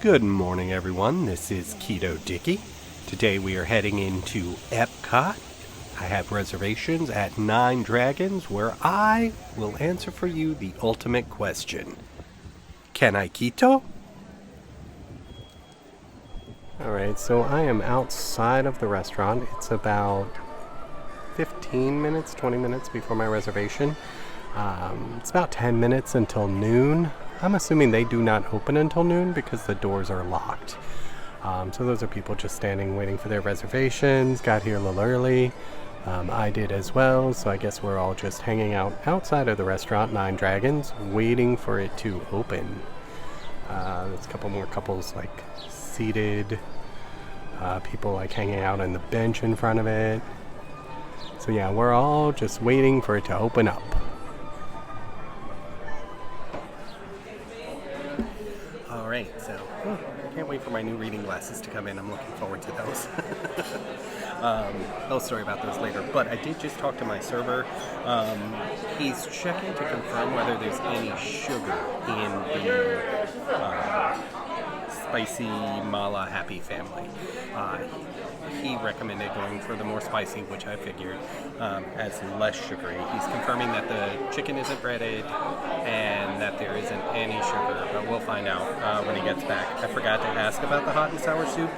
Good morning, everyone. This is Keto Dicky. Today we are heading into Epcot. I have reservations at 9 Dragons, where I will answer for you the ultimate question. Can I keto? Alright, so I am outside of the restaurant. It's about 15 minutes, 20 minutes before my reservation. It's about 10 minutes until noon. I'm assuming they do not open until noon because the doors are locked. So those are people just standing waiting for their reservations. Got here a little early. I did as well, so I guess we're all just hanging out outside of the restaurant, 9 Dragons, waiting for it to open. There's a couple more couples like seated, people like hanging out on the bench in front of it. So yeah, we're all just waiting for it to open up. Alright, so I can't wait for my new reading glasses to come in. I'm looking forward to those. I'll story about those later. But I did just talk to my server. He's checking to confirm whether there's any sugar in the spicy mala happy family. He recommended going for the more spicy, which I figured as less sugary. He's confirming that the chicken isn't breaded and that there isn't any sugar, but we'll find out when he gets back. I forgot to ask about the hot and sour soup,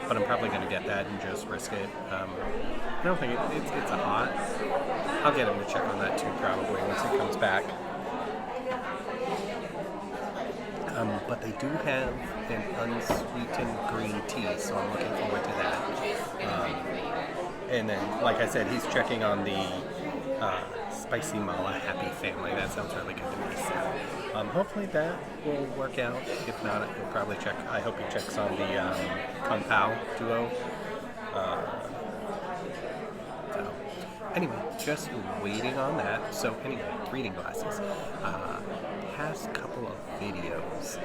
but I'm probably going to get that and just risk it. I don't think it's a hot. I'll get him to check on that too probably once he comes back. But they do have an unsweetened green tea, so I'm looking forward to that. And then, like I said, he's checking on the spicy mala happy family. That sounds really good to me. So hopefully that will work out. If not, he'll probably check. I hope he checks on the Kung Pao duo. So anyway, just waiting on that. So anyway, reading glasses. Past couple of videos,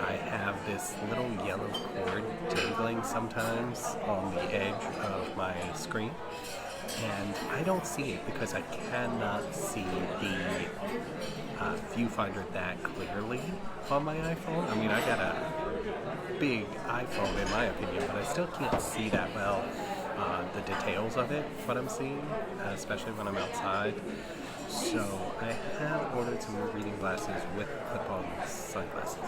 I have this little yellow cord dangling sometimes on the edge of my screen, and I don't see it because I cannot see the viewfinder that clearly on my iPhone. I mean, I got a big iPhone in my opinion, but I still can't see that well the details of it, what I'm seeing, especially when I'm outside. So I have ordered some new reading glasses with clip-on sunglasses.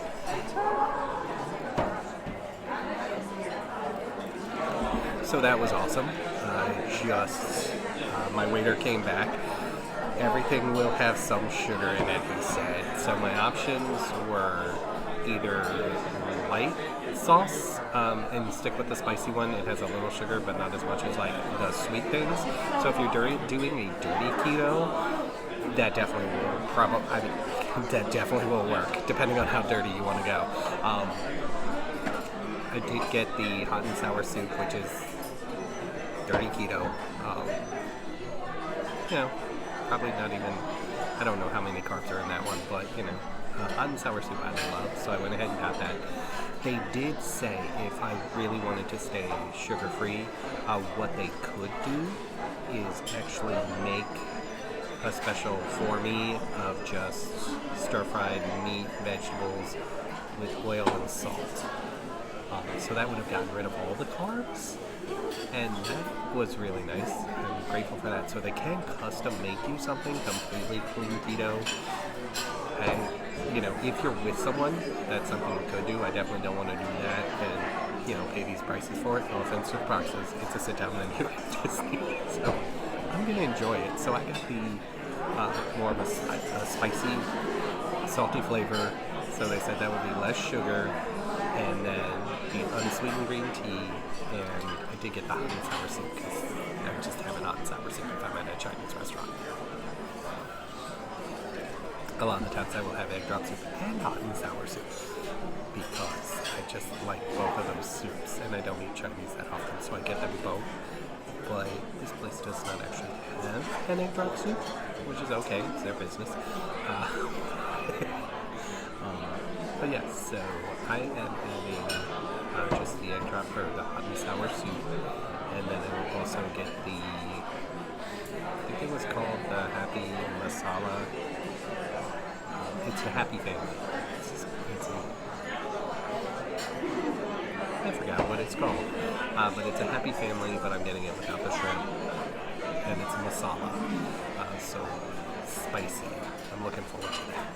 So that was awesome. My waiter came back. Everything will have some sugar in it, he said. So my options were either light sauce and stick with the spicy one. It has a little sugar, but not as much as like the sweet things. So if you're doing a dirty keto, that definitely will work, depending on how dirty you want to go. I did get the hot and sour soup, which is dirty keto. Probably not even, I don't know how many carbs are in that one, but hot and sour soup I love, so I went ahead and got that. They did say if I really wanted to stay sugar-free, what they could do is actually make a special for me of just stir-fried meat, vegetables with oil and salt. So that would have gotten rid of all the carbs, and that was really nice. I'm grateful for that. So they can custom make you something completely clean keto. And if you're with someone, that's something you could do. I definitely don't want to do that and pay these prices for it. No offense to the prices, it's a sit-down menu at Disney. So I'm gonna enjoy it. So I got the more of a spicy, salty flavor. So they said that would be less sugar, and then the unsweetened green tea. And I did get the hot and sour soup because I would just have a hot and sour soup if I'm at a Chinese restaurant. A lot of the times I will have egg drop soup and hot and sour soup because I just like both of those soups, and I don't eat Chinese that often, so I get them both. But this place does not actually have an egg drop soup, which is okay, it's their business. But yeah, so I am having just the egg drop for the hot and sour soup, and then I will also get the, I think it was called the Happy Masala. It's the Happy Family. It's fancy. I forgot what it's called. But it's a Happy Family, but I'm getting it without the shrimp. And it's masala. So spicy. I'm looking forward to that.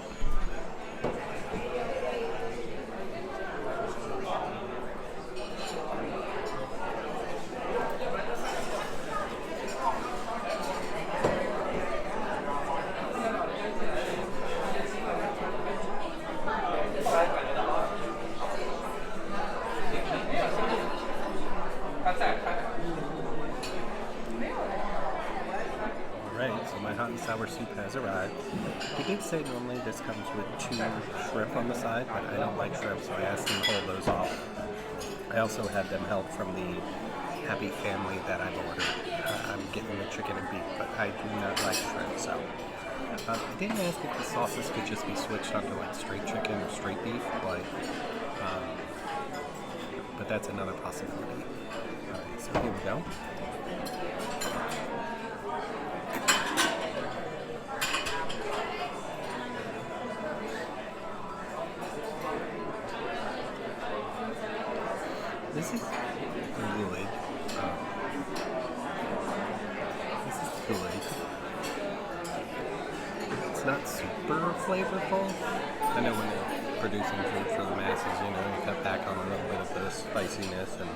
Alright, so my hot and sour soup has arrived. He did say normally this comes with 2 shrimp on the side, but I don't like shrimp, so I asked him to hold those off. I also had them held from the Happy Family that I've ordered. I'm getting the chicken and beef, but I do not like shrimp, so. I didn't ask if the sauces could just be switched onto like straight chicken or straight beef, but that's another possibility. Alright, so here we go. This is good. It's not super flavorful. I know when you're producing food for the masses, you cut back on a little bit of the spiciness and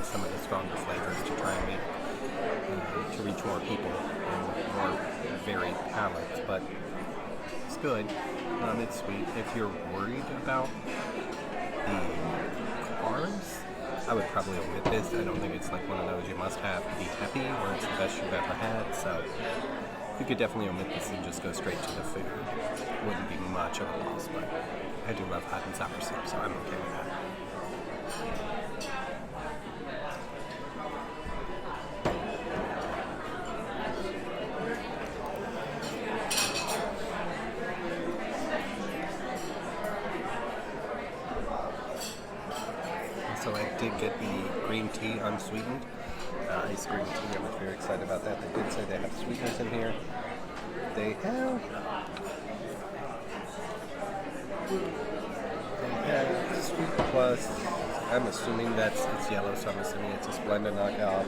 some of the stronger flavors to try and make, to reach more people and more varied palates. But it's good. It's sweet. If you're worried about the carbs, I would probably omit this. I don't think it's like one of those you must have to be happy or it's the best you've ever had. So you could definitely omit this and just go straight to the food. Wouldn't be much of a loss, but I do love hot and sour soup, so I'm okay with that. So I did get the green tea unsweetened, iced green tea. I was very excited about that. They did say they have sweeteners in here. They have Sweet Plus. I'm assuming it's yellow, so I'm assuming it's a Splenda knockoff.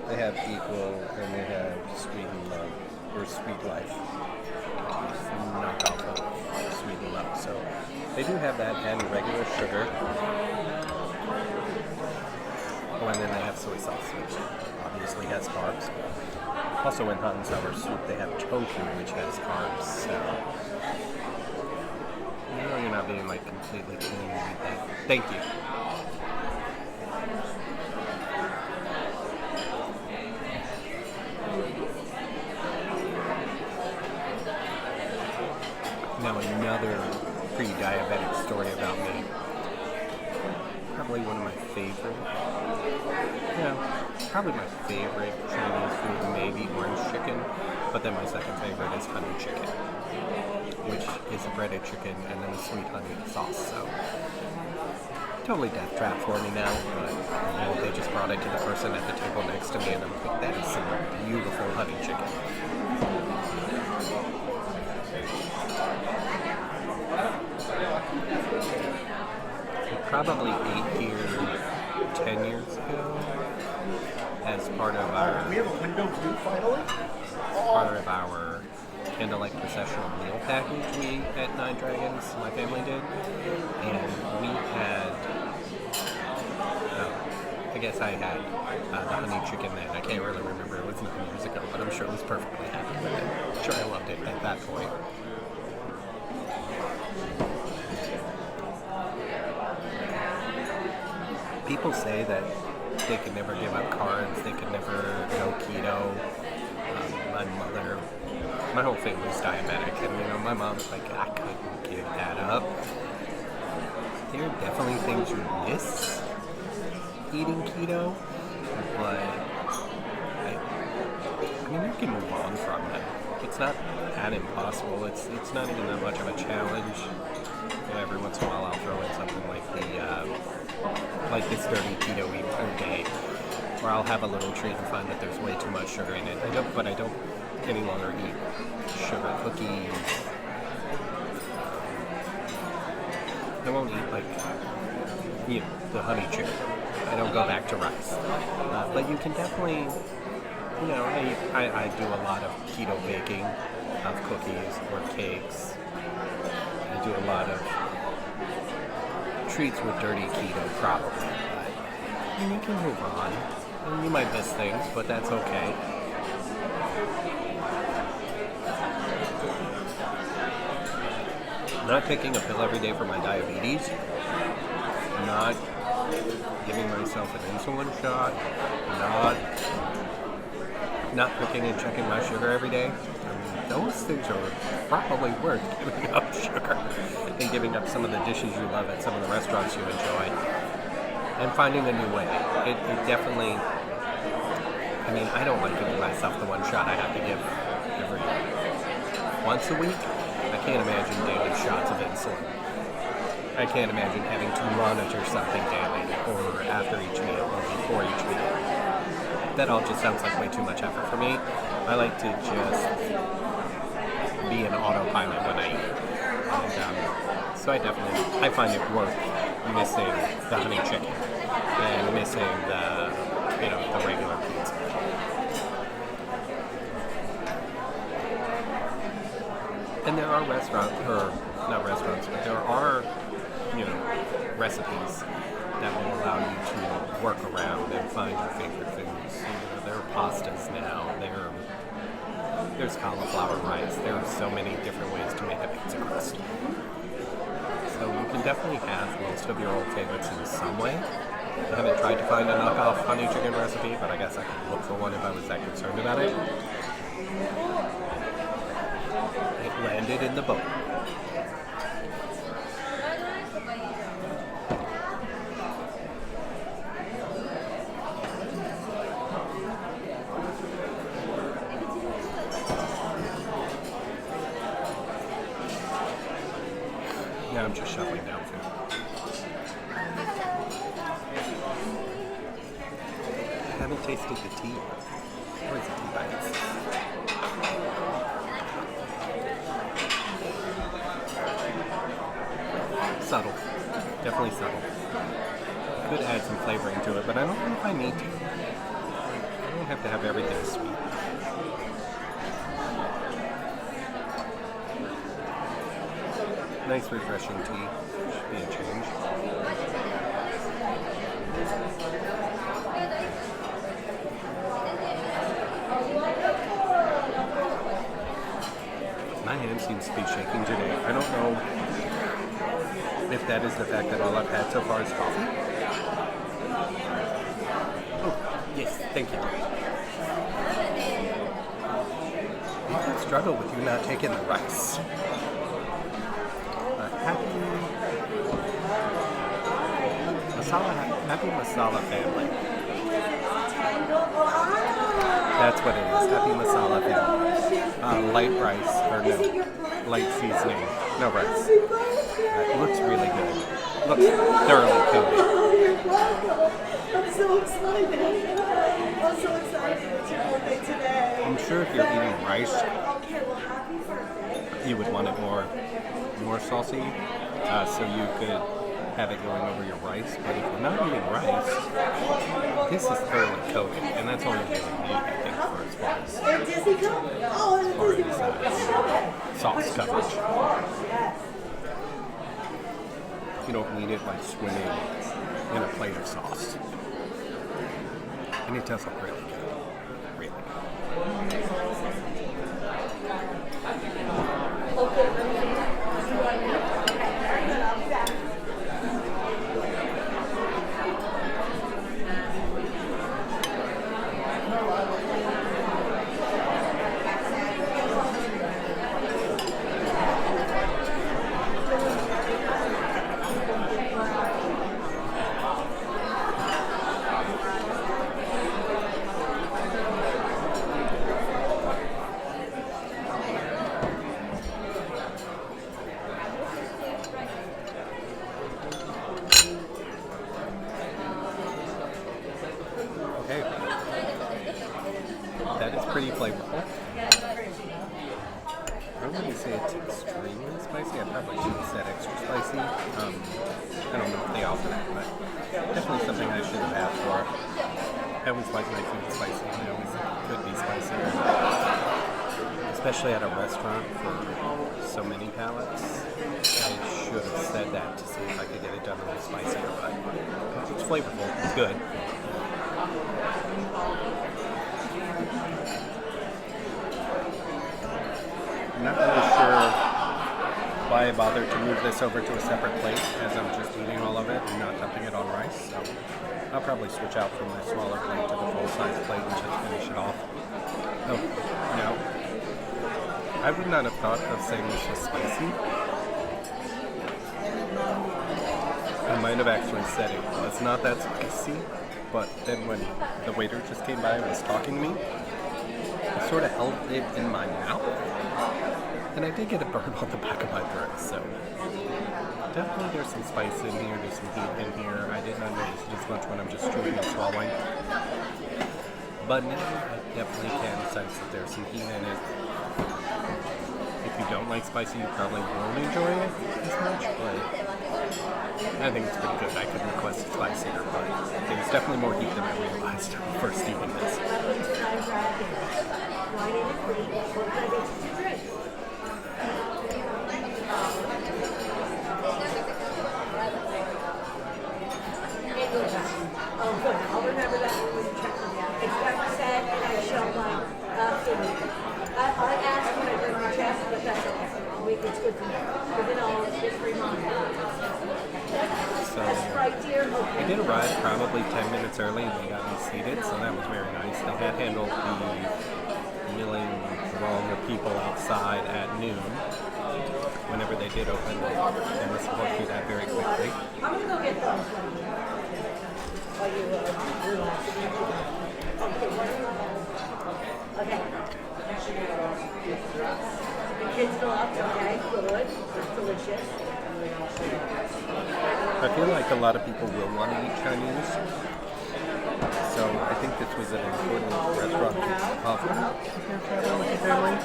They have Equal, and they have Sweet and Love, or Sweet Life, which is a knockoff of Sweet and Love. So they do have that and regular sugar. Oh, and then they have soy sauce, which obviously has carbs. Also in hot and sour soup, they have tofu, which has carbs, so you're not being like completely clean with that. Thank you. Now another pre-diabetic story about me. Probably one of my favorite. Probably my favorite Chinese food, maybe orange chicken, but then my second favorite is honey chicken, which is a breaded chicken and then a sweet honey sauce. So totally death trap for me now, but they just brought it to the person at the table next to me, and I'm like, that is some beautiful honey chicken. Probably 8 years, 10 years ago, as part of our we have a window view finally. Part of our candlelight processional meal package we ate at Nine Dragons, my family did, and we had. I guess I had the honey chicken then. I can't really remember. It was 9 years ago, but I'm sure I was perfectly happy with it. I'm sure I loved it at that point. People say that they could never give up carbs, they could never go keto. My whole family's diabetic, and my mom's like, I couldn't give that up. There are definitely things you miss eating keto, but I mean, you can move on from it. It's not that impossible. It's not even that much of a challenge. Every once in a while, I'll throw in something like this dirty keto eat day, where I'll have a little treat and find that there's way too much sugar in it. I don't any longer eat sugar cookies. I won't eat like the honey chicken. I don't go back to rice. But you can definitely, I do a lot of keto baking of cookies or cakes. I do a lot of treats with dirty keto probably. But you can move on. And you might miss things, but that's okay. Not taking a pill every day for my diabetes. Not giving myself an insulin shot. Not cooking and checking my sugar every day. Those things are probably worth giving up sugar and giving up some of the dishes you love at some of the restaurants you enjoy and finding a new way. It definitely, I don't like giving myself the one shot I have to give every once a week. I can't imagine daily shots of insulin. I can't imagine having to monitor something daily or after each meal or before each meal. That all just sounds like way too much effort for me. I like to just be an autopilot when I eat. And so I find it worth missing the honey chicken and missing the regular pizza. And there are but there are, recipes that will allow you to work around and find your favorite foods. There are pastas now. There's cauliflower rice. There are so many different ways to make a pizza crust. So you can definitely have most of your old favorites in some way. I haven't tried to find a knockoff honey chicken recipe, but I guess I could look for one if I was that concerned about it. It landed in the boat. Now I'm just shuffling down food. I haven't tasted the tea. Where's the tea bites? Subtle. Definitely subtle. Could add some flavoring to it, but I don't know if I need to. I don't have to have everything sweet. Nice refreshing tea. Should be a change. My hand seems to be shaking today. I don't know if that is the fact that all I've had so far is coffee. Oh, yes, thank you. You can struggle with you not taking the rice. Happy Masala family. That's what it is. Happy Masala family. Light rice, or no, light seasoning. No rice. It looks really good. Looks thoroughly cooked. Oh, you're welcome. I'm so excited. I'm so excited. It's your birthday today. I'm sure if you're eating rice, okay, well, happy birthday. You would want it more saucy, so you could have it going over your rice. But if you're not eating rice, this is thoroughly coated, and that's all you really need, I think, for as far as sauce coverage. You don't need it like swimming in a plate of sauce. And it does look really good. Really good. Pretty flavorful. wouldn't say it's extremely spicy. I probably should have said extra spicy. I don't know if they offer that, but definitely something I should have asked for. I always like my food spicy. I always think it could be spicier, especially at a restaurant for so many palates. I should have said that to see if I could get it done a little spicier, but it's flavorful. It's good. I'm not really sure why I bothered to move this over to a separate plate, as I'm just eating all of it and not dumping it on rice. So I'll probably switch out from my smaller plate to the full-size plate and just finish it off. Oh, no. I would not have thought of saying this was spicy. I might have actually said it was not that spicy, but then when the waiter just came by and was talking to me, I sort of held it in my mouth, and I did get a burn on the back of my throat, so definitely there's some spice in here, there's some heat in here. I did not notice it as much when I'm just chewing and swallowing, but now I definitely can sense that there's some heat in it. If you don't like spicy, you probably won't enjoy it as much, but I think it's pretty good. I could request it spicier, but there's definitely more heat than I realized first eating this. Oh, good. I'll remember that when we check them out. It's what I said, and I showed my I asked when I bring my chest, but that's okay. It's good to know. Because then I'll just remind you. So That's right, dear. I did arrive probably 10 minutes early and they got me seated, so that was very nice. They had handled the milling throng of people outside at noon. Whenever they did open, they must have worked through that very quickly. I'm going to go get those. While you relax. Okay. The kids still up, okay, good. Delicious. I feel like a lot of people will want to eat Chinese, so I think this was an important restaurant to offer if you're traveling with your family.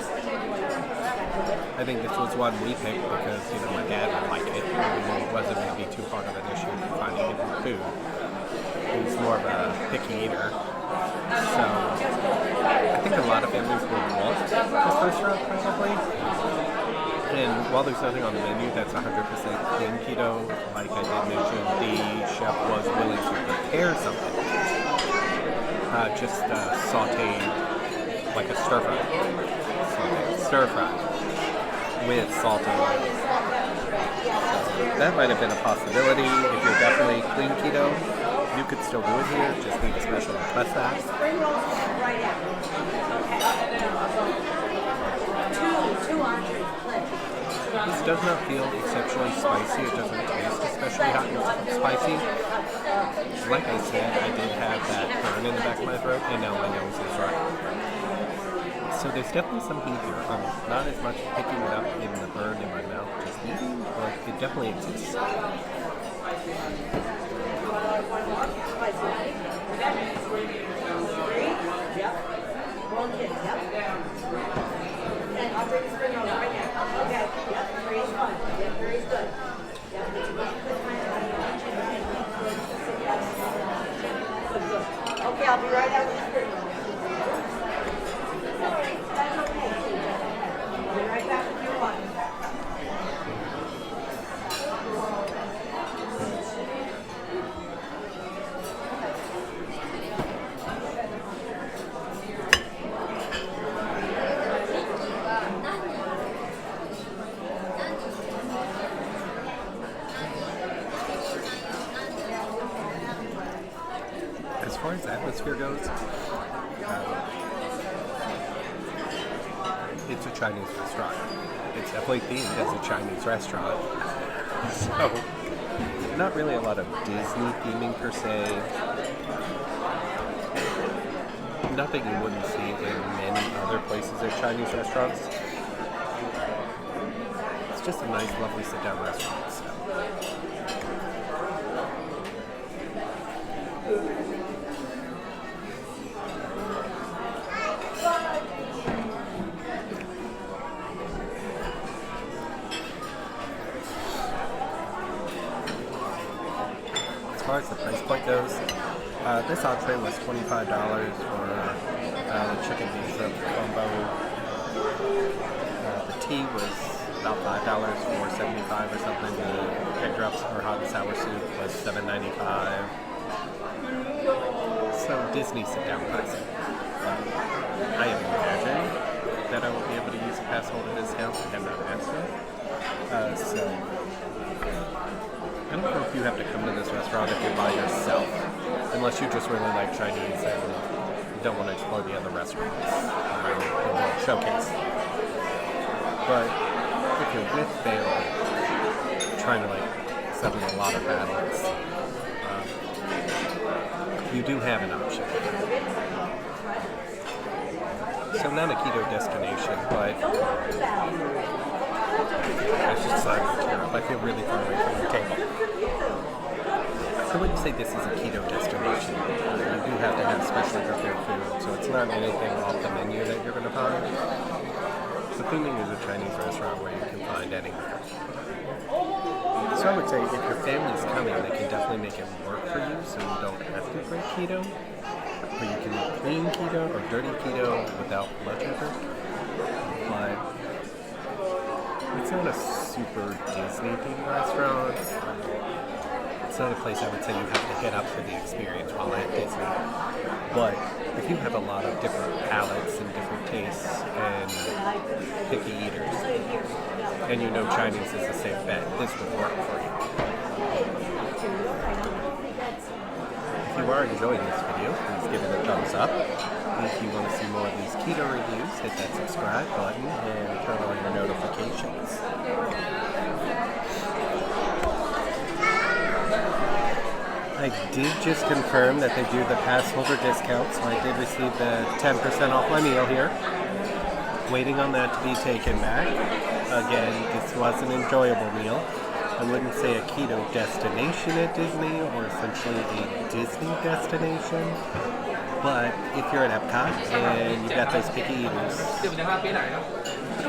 I think this was one we picked because, my dad would like it, and it wasn't going to be too hard of an issue finding it in food. He's more of a picky eater, so I think a lot of families will want this restaurant probably. And while there's nothing on the menu that's 100% clean keto, like I did mention, the chef was willing to prepare something. Just sauteed, like a stir fry. Stir fry with salt and oil. So that might have been a possibility. If you're definitely clean keto, you could still do it here. Just need a special request that. Spring rolls right after. Two entrees, plenty. This does not feel exceptionally spicy. It doesn't taste especially hot and spicy. Like I said, I did have that burn in the back of my throat, and now my nose is dry. So there's definitely some heat here. I'm not as much picking it up in the burn in my mouth, just eating, but it definitely exists. Yep. One kid, yep. And I'll bring the spring roll right now. Okay, yep, three's fine. Yep, three's good. Yep, it's a good good. Okay, I'll be right out with the spring roll. That's okay. I'll be right back with your one. As far as atmosphere goes, it's a Chinese restaurant. It's definitely themed as a Chinese restaurant. So, not really a lot of Disney theming per se. Nothing you wouldn't see in many other places at Chinese restaurants. It's just a nice, lovely sit-down restaurant. So. point goes. This entree was $25 for the chicken beef shrimp combo. The tea was about $5 for 75 or something. The egg drops or hot and sour soup was $7.95. So Disney sit down pricing. I imagine that I will be able to use a pass holder discount. I have not asked yet. So I don't know if you have to come to this restaurant if you're by yourself, unless you just really like Chinese and you don't want to explore the other restaurants or the showcase. But if you're with family, trying to like settle a lot of battles, you do have an option. So not a keto destination, but I should decide to tear up. I feel really far away from the table. So when you say this is a keto destination, you do have to have specially prepared food, so it's not anything off the menu that you're going to find. So Thuming is a Chinese restaurant where you can find anywhere. So I would say if your family's coming, they can definitely make it work for you, so you don't have to break keto. Or you can eat clean keto or dirty keto without much effort. But it's not a super Disney-themed restaurant. It's not a place I would say you have to hit up for the experience while at Disney. But if you have a lot of different palates and different tastes and picky eaters, and you know Chinese is a safe bet, this would work for you. If you are enjoying this video, please give it a thumbs up. If you want to see more of these keto reviews, hit that subscribe button and turn on your notifications. I did just confirm that they do the pass holder discount, so I did receive the 10% off my meal here. Waiting on that to be taken back. Again, this was an enjoyable meal. I wouldn't say a keto destination at Disney, or essentially a Disney destination. But if you're at Epcot and you've got those picky eaters,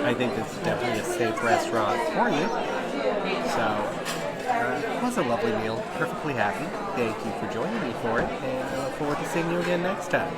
I think this is definitely a safe restaurant for you. So, it was a lovely meal. Perfectly happy. Thank you for joining me for it, and I look forward to seeing you again next time.